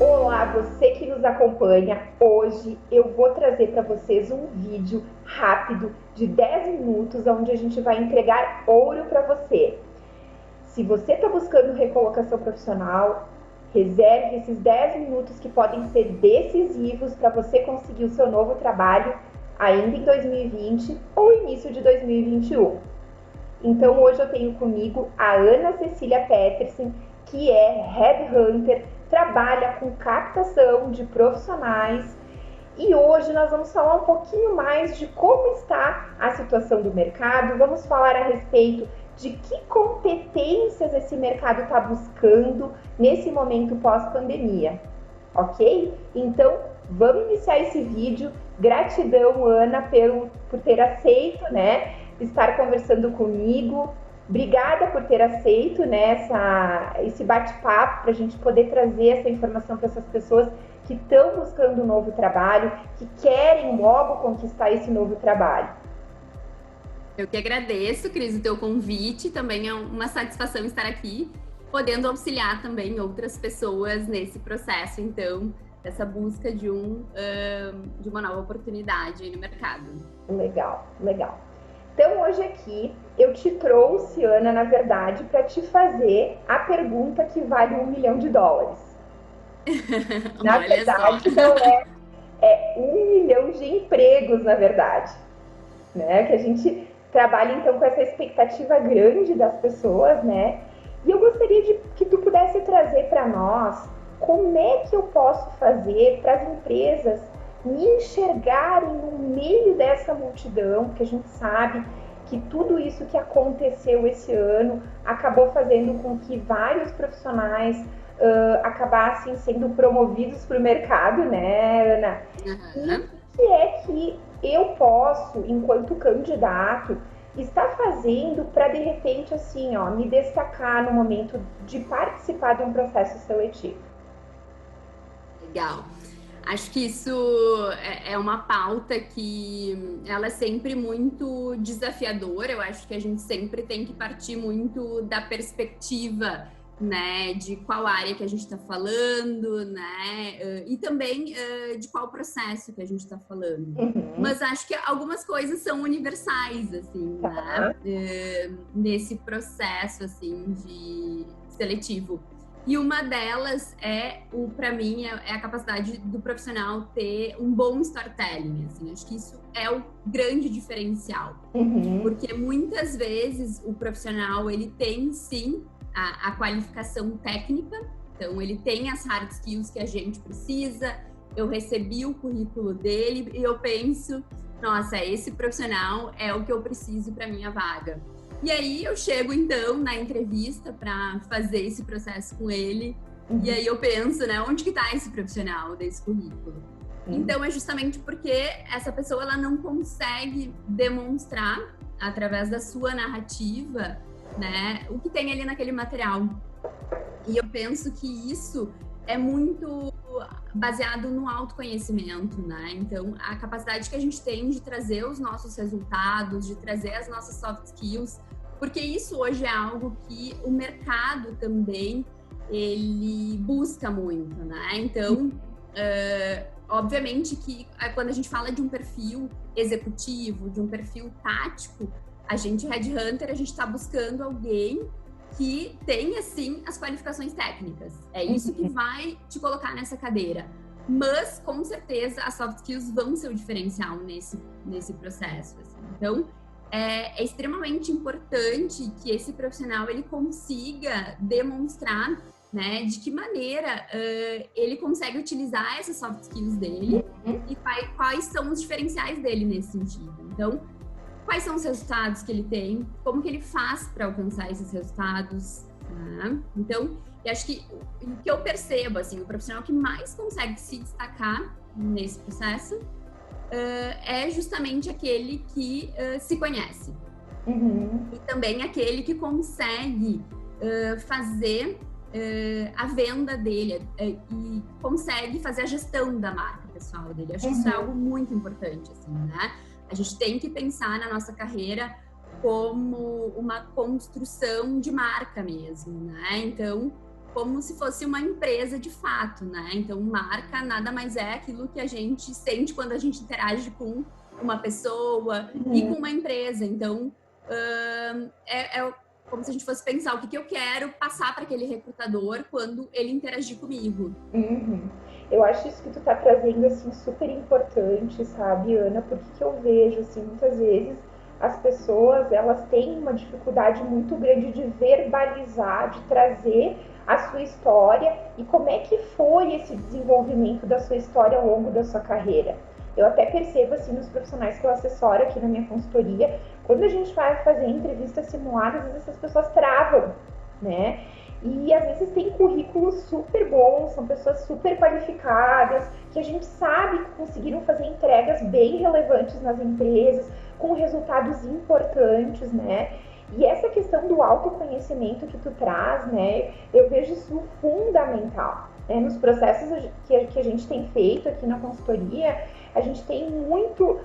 Olá, você que nos acompanha. Hoje eu vou trazer para vocês um vídeo rápido de 10 minutos onde a gente vai entregar ouro para você. Se você está buscando recolocação profissional, reserve esses 10 minutos que podem ser decisivos para você conseguir o seu novo trabalho ainda em 2020 ou início de 2021. Então hoje eu tenho comigo a Ana Cecília Petersen, que é Headhunter, trabalha com captação de profissionais e hoje nós vamos falar um pouquinho mais de como está a situação do mercado, vamos falar a respeito de que competências esse mercado está buscando nesse momento pós-pandemia, ok? Então vamos iniciar esse vídeo. Gratidão, Ana, por ter aceito, né, estar conversando comigo. Obrigada por ter aceito, né, esse bate-papo para a gente poder trazer essa informação para essas pessoas que estão buscando um novo trabalho, que querem logo conquistar esse novo trabalho. Eu que agradeço, Cris, o teu convite. Também é uma satisfação estar aqui, podendo auxiliar também outras pessoas nesse processo, então, dessa busca de uma nova oportunidade aí no mercado. Legal, legal. Então, hoje aqui, eu te trouxe, Ana, na verdade, para te fazer a pergunta que vale $1 milhão. Na Olha só. verdade, não é 1 milhão de empregos, na verdade, né? Que a gente trabalha, então, com essa expectativa grande das pessoas, né? E eu gostaria que tu pudesse trazer para nós como é que eu posso fazer para as empresas me enxergarem no meio dessa multidão, porque a gente sabe que tudo isso que aconteceu esse ano acabou fazendo com que vários profissionais acabassem sendo promovidos para o mercado, né, Ana? E o que é que eu posso, enquanto candidato, estar fazendo para, de repente, assim, ó, me destacar no momento de participar de um processo seletivo? Legal. Acho que isso é uma pauta que ela é sempre muito desafiadora. Eu acho que a gente sempre tem que partir muito da perspectiva, né, de qual área que a gente está falando, né, e também de qual processo que a gente está falando. Mas acho que algumas coisas são universais, assim, né, nesse processo, assim, de seletivo. E uma delas para mim, é a capacidade do profissional ter um bom storytelling, assim. Acho que isso é o grande diferencial. Porque muitas vezes o profissional, ele tem, sim, a qualificação técnica, então ele tem as hard skills que a gente precisa, eu recebi o currículo dele e eu penso, nossa, esse profissional é o que eu preciso para minha vaga. E aí eu chego, então, na entrevista para fazer esse processo com ele, e aí eu penso, né, onde que está esse profissional desse currículo? Então, é justamente porque essa pessoa, ela não consegue demonstrar, através da sua narrativa, né, o que tem ali naquele material. E eu penso que isso é muito baseado no autoconhecimento, né? Então, a capacidade que a gente tem de trazer os nossos resultados, de trazer as nossas soft skills, porque isso hoje é algo que o mercado também, ele busca muito, né? Então, obviamente que quando a gente fala de um perfil executivo, de um perfil tático, a gente, Headhunter, a gente está buscando alguém que tenha, sim, as qualificações técnicas. É isso que vai te colocar nessa cadeira. Mas, com certeza, as soft skills vão ser o diferencial nesse processo. Assim. Então, é extremamente importante que esse profissional ele consiga demonstrar, né, de que maneira ele consegue utilizar essas soft skills dele e quais são os diferenciais dele nesse sentido. Então, quais são os resultados que ele tem, como que ele faz para alcançar esses resultados, né? Então, eu acho que o que eu percebo, assim, o profissional que mais consegue se destacar nesse processo é justamente aquele que se conhece. E também aquele que consegue fazer a venda dele e consegue fazer a gestão da marca pessoal dele. Eu acho que isso é algo muito importante, assim, né? A gente tem que pensar na nossa carreira como uma construção de marca mesmo, né? Então, como se fosse uma empresa de fato, né? Então, marca nada mais é aquilo que a gente sente quando a gente interage com uma pessoa e com uma empresa. Então, é como se a gente fosse pensar o que eu quero passar para aquele recrutador quando ele interagir comigo. Eu acho isso que tu tá trazendo, assim, super importante, sabe, Ana? Porque que eu vejo, assim, muitas vezes as pessoas, elas têm uma dificuldade muito grande de verbalizar, de trazer a sua história e como é que foi esse desenvolvimento da sua história ao longo da sua carreira. Eu até percebo, assim, nos profissionais que eu assessoro aqui na minha consultoria, quando a gente vai fazer entrevistas simuladas, às vezes essas pessoas travam, né? E às vezes tem currículos super bons, são pessoas super qualificadas, que a gente sabe que conseguiram fazer entregas bem relevantes nas empresas, com resultados importantes, né? E essa questão do autoconhecimento que tu traz, né? Eu vejo isso fundamental. Né? Nos processos que a gente tem feito aqui na consultoria, a gente tem muito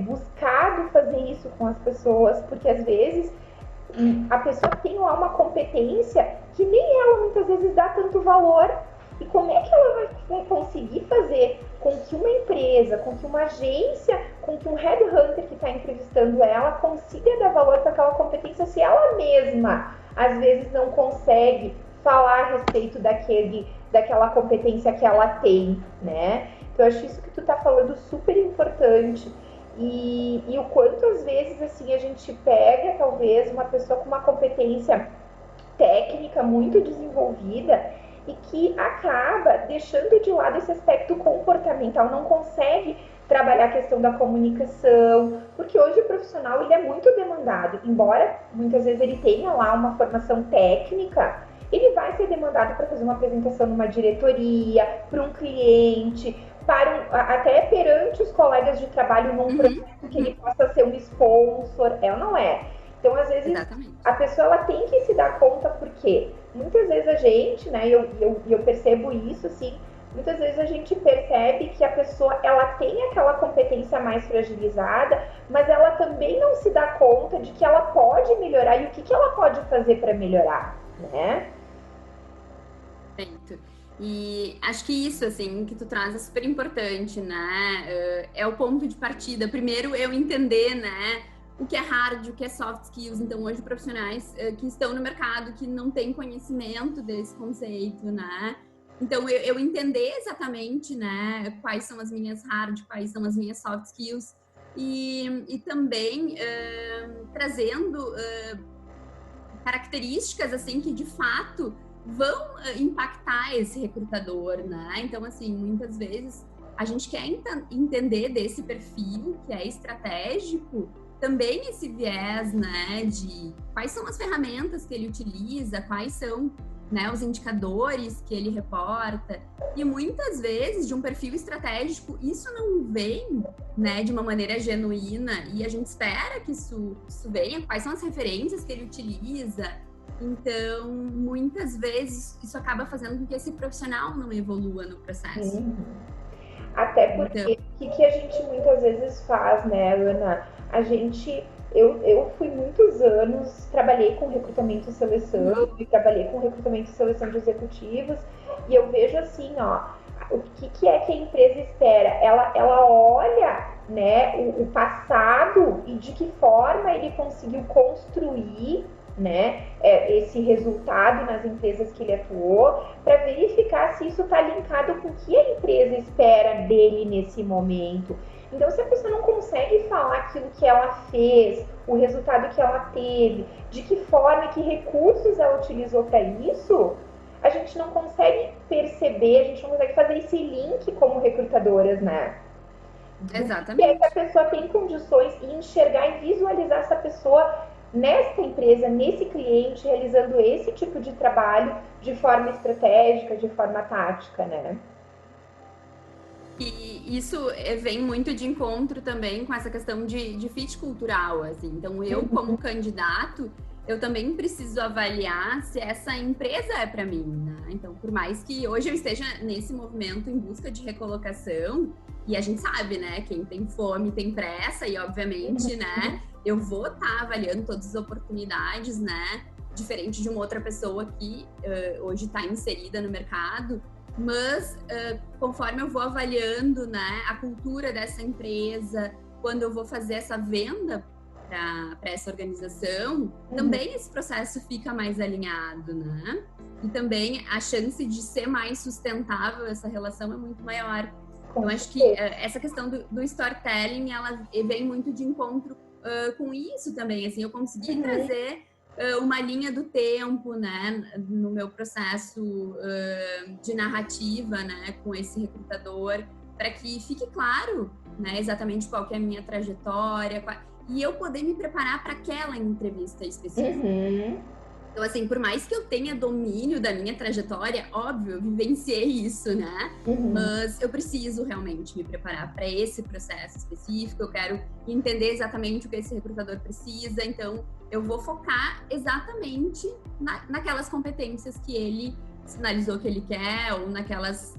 buscado fazer isso com as pessoas, porque às vezes a pessoa tem lá uma competência que nem ela muitas vezes dá tanto valor. E como é que ela vai conseguir fazer com que uma empresa, com que uma agência, com que um headhunter que está entrevistando ela consiga dar valor para aquela competência se ela mesma às vezes não consegue falar a respeito daquela competência que ela tem, né? Então eu acho isso que tu tá falando super importante. E o quanto às vezes assim a gente pega talvez uma pessoa com uma competência técnica muito desenvolvida e que acaba deixando de lado esse aspecto comportamental, não consegue trabalhar a questão da comunicação, porque hoje o profissional ele é muito demandado, embora muitas vezes ele tenha lá uma formação técnica, ele vai ser demandado para fazer uma apresentação numa diretoria, para um cliente, até perante os colegas de trabalho num projeto que ele possa ser um sponsor, é ou não é? Então, às vezes, exatamente, a pessoa ela tem que se dar conta, porque muitas vezes a gente, né, eu percebo isso, assim, muitas vezes a gente percebe que a pessoa, ela tem aquela competência mais fragilizada, mas ela também não se dá conta de que ela pode melhorar e o que ela pode fazer para melhorar, né? Perfeito. E acho que isso, assim, que tu traz é super importante, né? É o ponto de partida. Primeiro, eu entender, né, o que é hard, o que é soft skills. Então, hoje, profissionais que estão no mercado, que não têm conhecimento desse conceito, né? Então, eu entender exatamente, né, quais são as minhas hard, quais são as minhas soft skills. E também trazendo características, assim, que de fato vão impactar esse recrutador, né? Então, assim, muitas vezes a gente quer entender desse perfil que é estratégico, também esse viés, né, de quais são as ferramentas que ele utiliza, quais são, né, os indicadores que ele reporta. E muitas vezes, de um perfil estratégico, isso não vem, né, de uma maneira genuína, e a gente espera que isso venha, quais são as referências que ele utiliza. Então, muitas vezes, isso acaba fazendo com que esse profissional não evolua no processo. Até porque, o que a gente muitas vezes faz, né, Ana? Eu fui muitos anos, trabalhei com recrutamento e seleção, e trabalhei com recrutamento e seleção de executivos, e eu vejo assim, ó, o que é que a empresa espera? Ela olha, né, o passado e de que forma ele conseguiu construir, né, esse resultado nas empresas que ele atuou, para verificar se isso está linkado com o que a empresa espera dele nesse momento. Então, se a pessoa não consegue falar aquilo que ela fez, o resultado que ela teve, de que forma e que recursos ela utilizou para isso, a gente não consegue perceber, a gente não consegue fazer esse link como recrutadoras, né? Exatamente. E que a pessoa tem condições de enxergar e visualizar essa pessoa nesta empresa, nesse cliente, realizando esse tipo de trabalho de forma estratégica, de forma tática, né? E isso vem muito de encontro também com essa questão de fit cultural, assim. Então, eu, como candidato, eu também preciso avaliar se essa empresa é para mim, né? Então, por mais que hoje eu esteja nesse movimento em busca de recolocação, e a gente sabe, né, quem tem fome tem pressa, e obviamente, né, eu vou estar avaliando todas as oportunidades, né, diferente de uma outra pessoa que hoje está inserida no mercado, mas conforme eu vou avaliando, né, a cultura dessa empresa, quando eu vou fazer essa venda para essa organização, também esse processo fica mais alinhado, né? E também a chance de ser mais sustentável essa relação é muito maior. Então, acho que essa questão do storytelling, ela vem muito de encontro com isso também. Assim, eu consegui trazer uma linha do tempo, né, no meu processo de narrativa, né, com esse recrutador, para que fique claro, né, exatamente qual que é a minha trajetória, e eu poder me preparar para aquela entrevista específica. Então, assim, por mais que eu tenha domínio da minha trajetória, óbvio, eu vivenciei isso, né? Mas eu preciso realmente me preparar para esse processo específico, eu quero entender exatamente o que esse recrutador precisa, então eu vou focar exatamente naquelas competências que ele sinalizou que ele quer, ou naquelas,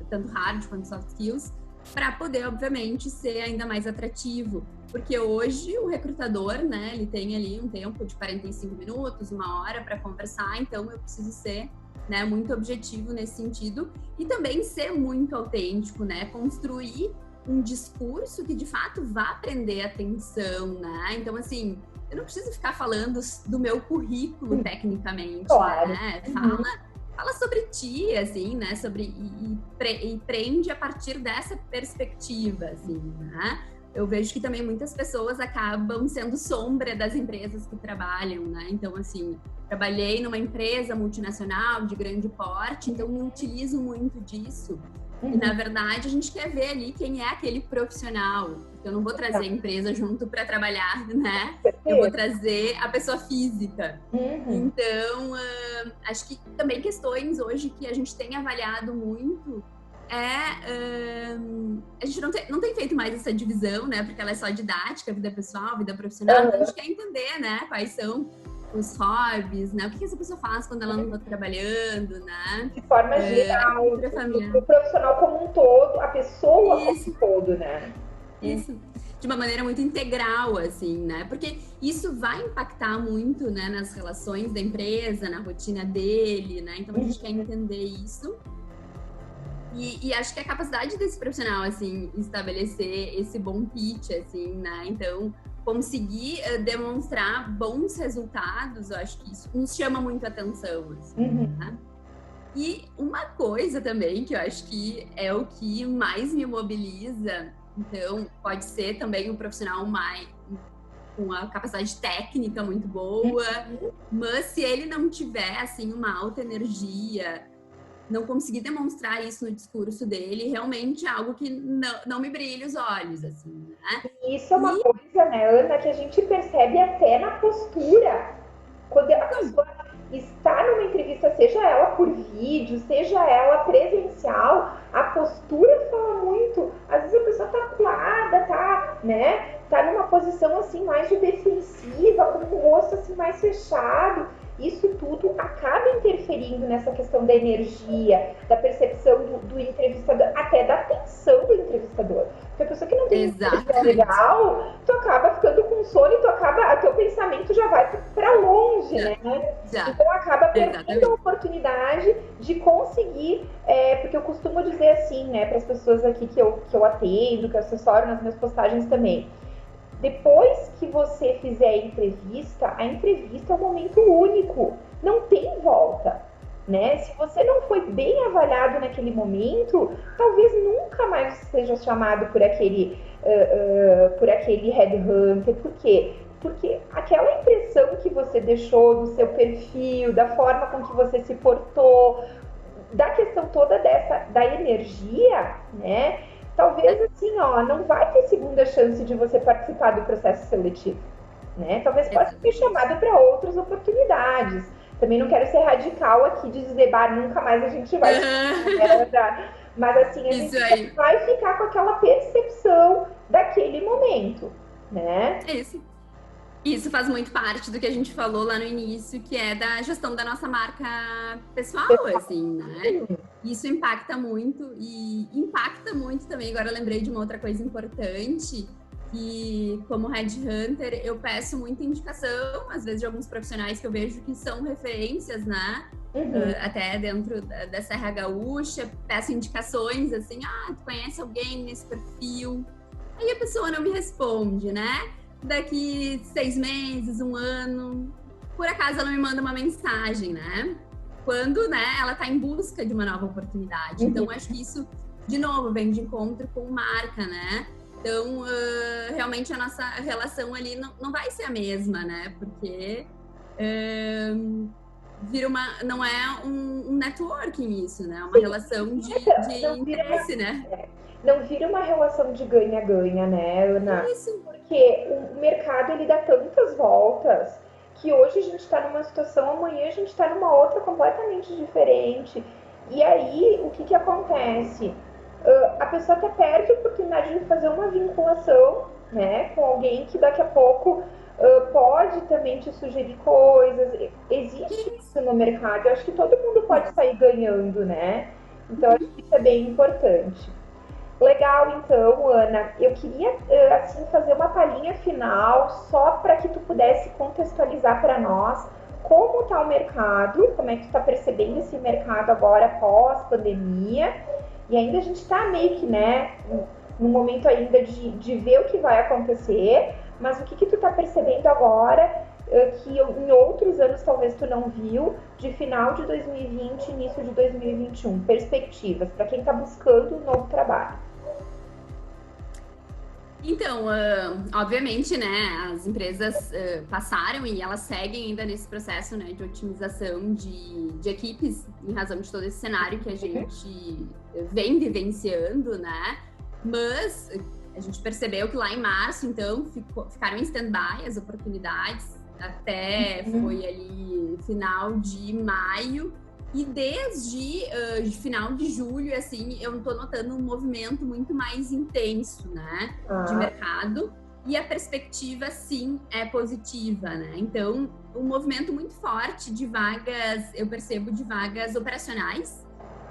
tanto hard quanto soft skills, para poder, obviamente, ser ainda mais atrativo. Porque hoje o recrutador, né, ele tem ali um tempo de 45 minutos, 1 hora para conversar, então eu preciso ser, né, muito objetivo nesse sentido e também ser muito autêntico, né, construir um discurso que de fato vá prender atenção, né? Então, assim, eu não preciso ficar falando do meu currículo tecnicamente, claro. né? Fala sobre ti, assim, né? E prende a partir dessa perspectiva, assim, né? Eu vejo que também muitas pessoas acabam sendo sombra das empresas que trabalham, né? Então, assim, trabalhei numa empresa multinacional de grande porte, então me utilizo muito disso. E, na verdade, a gente quer ver ali quem é aquele profissional. Eu não vou trazer a empresa junto para trabalhar, né? Eu vou trazer a pessoa física. Então, acho que também questões hoje que a gente tem avaliado muito a gente não tem feito mais essa divisão, né? Porque ela é só didática, vida pessoal, vida profissional. Então a gente quer entender, né? Quais são os hobbies, né? O que essa pessoa faz quando ela não está trabalhando, né? De forma geral, o profissional como um todo, a pessoa como um todo, né? Isso. De uma maneira muito integral, assim, né? Porque isso vai impactar muito, né? Nas relações da empresa, na rotina dele, né? Então a gente quer entender isso. E acho que a capacidade desse profissional, assim, estabelecer esse bom pitch, assim, né? Então, conseguir demonstrar bons resultados, eu acho que isso nos chama muito a atenção, assim, né? E uma coisa também que eu acho que é o que mais me mobiliza, então, pode ser também um profissional mais com a capacidade técnica muito boa, mas se ele não tiver, assim, uma alta energia, não conseguir demonstrar isso no discurso dele, realmente é algo que não me brilha os olhos, assim, né? Isso é uma coisa, né, Ana, que a gente percebe até na postura. Quando a pessoa está numa entrevista, seja ela por vídeo, seja ela presencial, a postura fala muito. Às vezes a pessoa tá acuada, né, tá numa posição, assim, mais de defensiva, com o rosto, assim, mais fechado. Isso tudo acaba interferindo nessa questão da energia, da percepção do entrevistador, até da atenção do entrevistador. Porque a pessoa que não tem energia legal, tu acaba ficando com sono e teu pensamento já vai para longe, né? Então acaba perdendo a oportunidade de conseguir, porque eu costumo dizer assim, né, para as pessoas aqui que eu atendo, que eu assessoro nas minhas postagens também. Depois que você fizer a entrevista é um momento único, não tem volta, né? Se você não foi bem avaliado naquele momento, talvez nunca mais seja chamado por aquele headhunter. Por quê? Porque aquela impressão que você deixou do seu perfil, da forma com que você se portou, da questão toda da energia, né? Talvez assim, não vai ter segunda chance de você participar do processo seletivo, né? Talvez possa ser chamado para outras oportunidades. Também não quero ser radical aqui de dizer, nunca mais a gente vai... Mas assim, a gente vai ficar com aquela percepção daquele momento, né? Isso faz muito parte do que a gente falou lá no início, que é da gestão da nossa marca pessoal, assim, né? Isso impacta muito e impacta muito também. Agora eu lembrei de uma outra coisa importante, que, como headhunter, eu peço muita indicação, às vezes de alguns profissionais que eu vejo que são referências, né? Até dentro da Serra Gaúcha, peço indicações, assim, tu conhece alguém nesse perfil? Aí a pessoa não me responde, né? Daqui 6 meses, 1 ano, por acaso ela me manda uma mensagem, né? Quando, né, ela tá em busca de uma nova oportunidade. Então, acho que isso, de novo, vem de encontro com marca, né? Então, realmente a nossa relação ali não vai ser a mesma, né? Porque não é um networking isso, né? Uma relação de interesse, né? Não vira uma relação de ganha-ganha, né, Ana? Isso. Porque o mercado, ele dá tantas voltas que hoje a gente está numa situação, amanhã a gente está numa outra completamente diferente. E aí, o que acontece? A pessoa até perde a oportunidade de fazer uma vinculação, né, com alguém que daqui a pouco pode também te sugerir coisas. Existe isso no mercado. Eu acho que todo mundo pode sair ganhando, né? Então, acho que isso é bem importante. Legal, então, Ana. Eu queria, assim, fazer uma palhinha final só para que tu pudesse contextualizar para nós como está o mercado, como é que tu está percebendo esse mercado agora pós-pandemia. E ainda a gente está meio que, né, no momento ainda de ver o que vai acontecer, mas o que tu está percebendo agora que em outros anos talvez tu não viu, de final de 2020 início de 2021, perspectivas para quem está buscando um novo trabalho. Então, obviamente, né, as empresas passaram e elas seguem ainda nesse processo, né, de otimização de equipes em razão de todo esse cenário que a gente vem vivenciando, né, mas a gente percebeu que lá em março, então, ficaram em stand-by as oportunidades, até foi ali final de maio. E desde final de julho, assim, eu estou notando um movimento muito mais intenso, né, de mercado. E a perspectiva, sim, é positiva, né? Então, um movimento muito forte de vagas, eu percebo de vagas operacionais,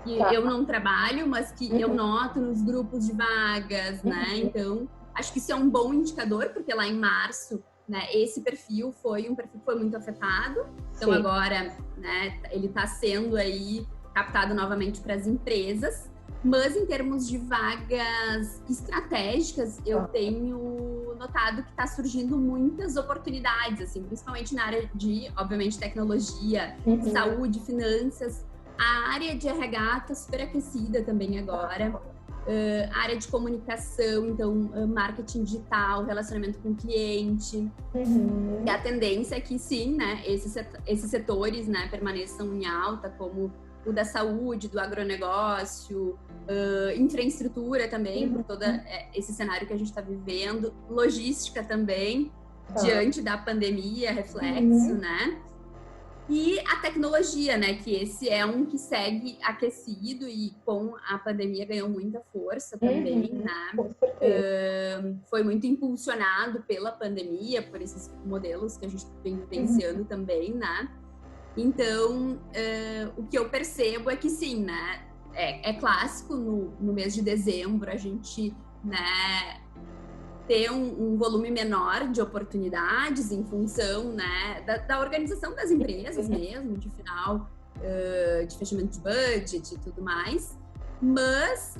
que eu não trabalho, mas que eu noto nos grupos de vagas, né? Então, acho que isso é um bom indicador, porque lá em março, né, esse perfil foi um perfil que foi muito afetado. Então, agora, né, ele está sendo aí captado novamente para as empresas. Mas, em termos de vagas estratégicas, eu tenho notado que está surgindo muitas oportunidades, assim, principalmente na área de, obviamente, tecnologia, saúde, finanças. A área de RH está super aquecida também agora. Área de comunicação, então marketing digital, relacionamento com o cliente. E a tendência é que sim, né, esses setores, né, permaneçam em alta, como o da saúde, do agronegócio, infraestrutura também, por todo esse cenário que a gente está vivendo, logística também, diante da pandemia, reflexo, né? E a tecnologia, né, que esse é um que segue aquecido e com a pandemia ganhou muita força também, né? Foi muito impulsionado pela pandemia, por esses modelos que a gente vem vivenciando também, né? Então, o que eu percebo é que sim, né? É clássico no mês de dezembro a gente, né, ter um volume menor de oportunidades em função, né, da organização das empresas mesmo, de final, de fechamento de budget e tudo mais. Mas,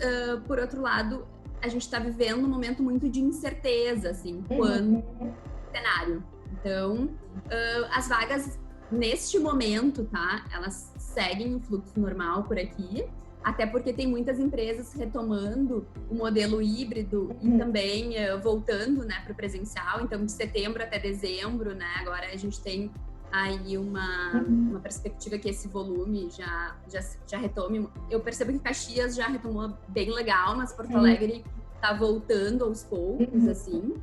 por outro lado, a gente está vivendo um momento muito de incerteza, assim, quanto ao cenário. Então, as vagas, neste momento, tá, elas seguem o fluxo normal por aqui, até porque tem muitas empresas retomando o modelo híbrido e também voltando, né, para o presencial. Então, de setembro até dezembro, né, agora a gente tem aí uma perspectiva que esse volume já retome. Eu percebo que Caxias já retomou bem legal, mas Porto Alegre está voltando aos poucos, assim.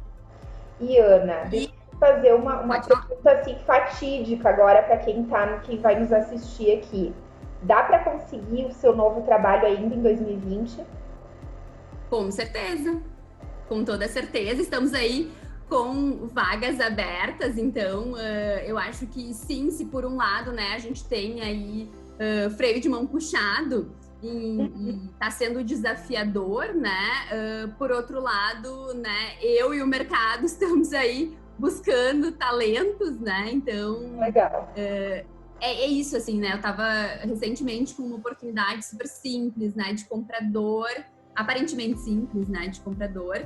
E Ana, deixa eu fazer uma pergunta assim, fatídica agora para quem vai nos assistir aqui. Dá para conseguir o seu novo trabalho ainda em 2020? Com certeza, com toda certeza. Estamos aí com vagas abertas, então eu acho que sim, se por um lado, né, a gente tem aí freio de mão puxado, e tá sendo desafiador, né? Por outro lado, né, eu e o mercado estamos aí buscando talentos, né? Então, Legal. É isso, assim, né? Eu tava recentemente com uma oportunidade super simples, né? De comprador, aparentemente simples, né? De comprador,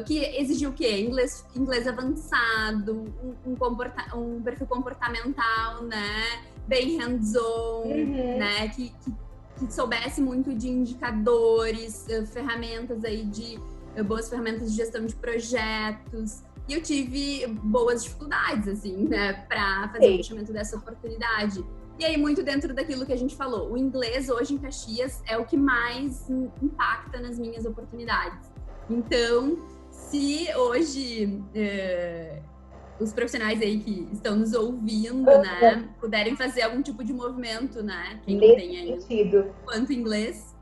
que exigiu o quê? Inglês avançado, um perfil comportamental, né? Bem hands-on, né? Que soubesse muito de indicadores, ferramentas aí boas ferramentas de gestão de projetos. E eu tive boas dificuldades, assim, né, para fazer o fechamento dessa oportunidade. E aí, muito dentro daquilo que a gente falou, o inglês hoje em Caxias é o que mais impacta nas minhas oportunidades. Então, se hoje os profissionais aí que estão nos ouvindo, né, puderem fazer algum tipo de movimento, né, quem não tem aí quanto inglês,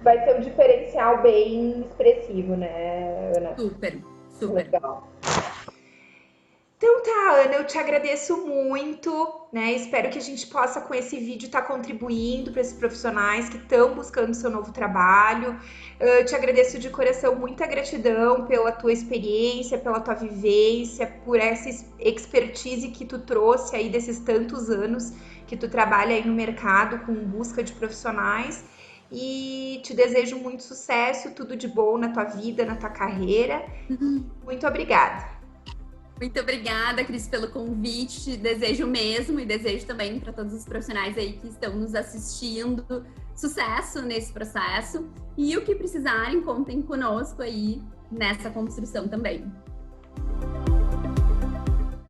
vai ser um diferencial bem expressivo, né, Ana? Super. Legal. Então tá, Ana, eu te agradeço muito, né? Espero que a gente possa, com esse vídeo, estar contribuindo para esses profissionais que estão buscando seu novo trabalho. Eu te agradeço de coração, muita gratidão pela tua experiência, pela tua vivência, por essa expertise que tu trouxe aí desses tantos anos que tu trabalha aí no mercado com busca de profissionais. E te desejo muito sucesso, tudo de bom na tua vida, na tua carreira. Muito obrigada. Muito obrigada, Cris, pelo convite. Desejo mesmo e desejo também para todos os profissionais aí que estão nos assistindo sucesso nesse processo. E o que precisarem, contem conosco aí nessa construção também.